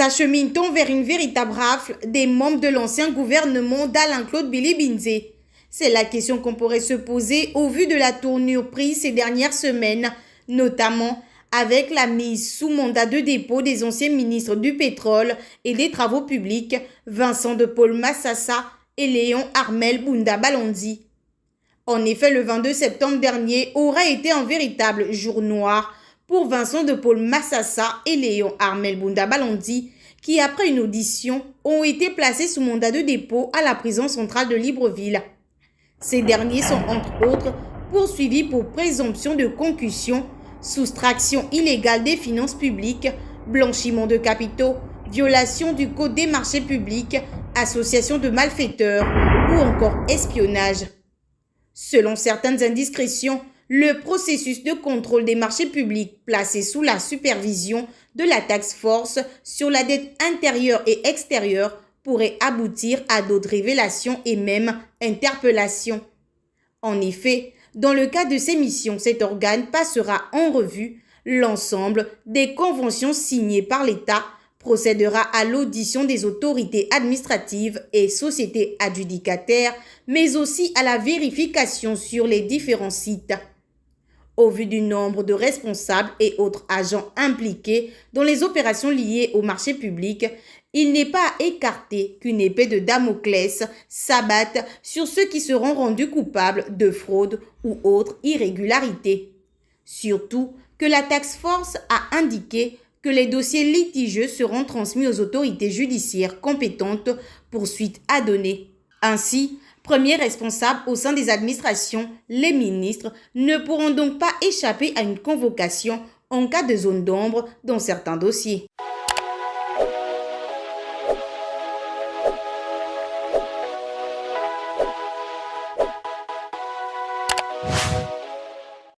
S'achemine-t-on vers une véritable rafle des membres de l'ancien gouvernement d'Alain-Claude Billy-Binze? C'est la question qu'on pourrait se poser au vu de la tournure prise ces dernières semaines, notamment avec la mise sous mandat de dépôt des anciens ministres du pétrole et des travaux publics, Vincent de Paul Massassa et Léon Armel Bounda Balondi. En effet, le 22 septembre dernier aurait été un véritable jour noir pour Vincent de Paul Massassa et Léon Armel Bounda Balondi, qui, après une audition, ont été placés sous mandat de dépôt à la prison centrale de Libreville. Ces derniers sont, entre autres, poursuivis pour présomption de concussion, soustraction illégale des finances publiques, blanchiment de capitaux, violation du code des marchés publics, association de malfaiteurs ou encore espionnage. Selon certaines indiscrétions, le processus de contrôle des marchés publics placé sous la supervision de la task force sur la dette intérieure et extérieure pourrait aboutir à d'autres révélations et même interpellations. En effet, dans le cas de ces missions, cet organe passera en revue l'ensemble des conventions signées par l'État, procédera à l'audition des autorités administratives et sociétés adjudicataires, mais aussi à la vérification sur les différents sites. Au vu du nombre de responsables et autres agents impliqués dans les opérations liées au marché public, il n'est pas à écarter qu'une épée de Damoclès s'abatte sur ceux qui seront rendus coupables de fraude ou autre irrégularité. Surtout que la task force a indiqué que les dossiers litigieux seront transmis aux autorités judiciaires compétentes pour suite à donner. Ainsi, premiers responsables au sein des administrations, les ministres ne pourront donc pas échapper à une convocation en cas de zone d'ombre dans certains dossiers.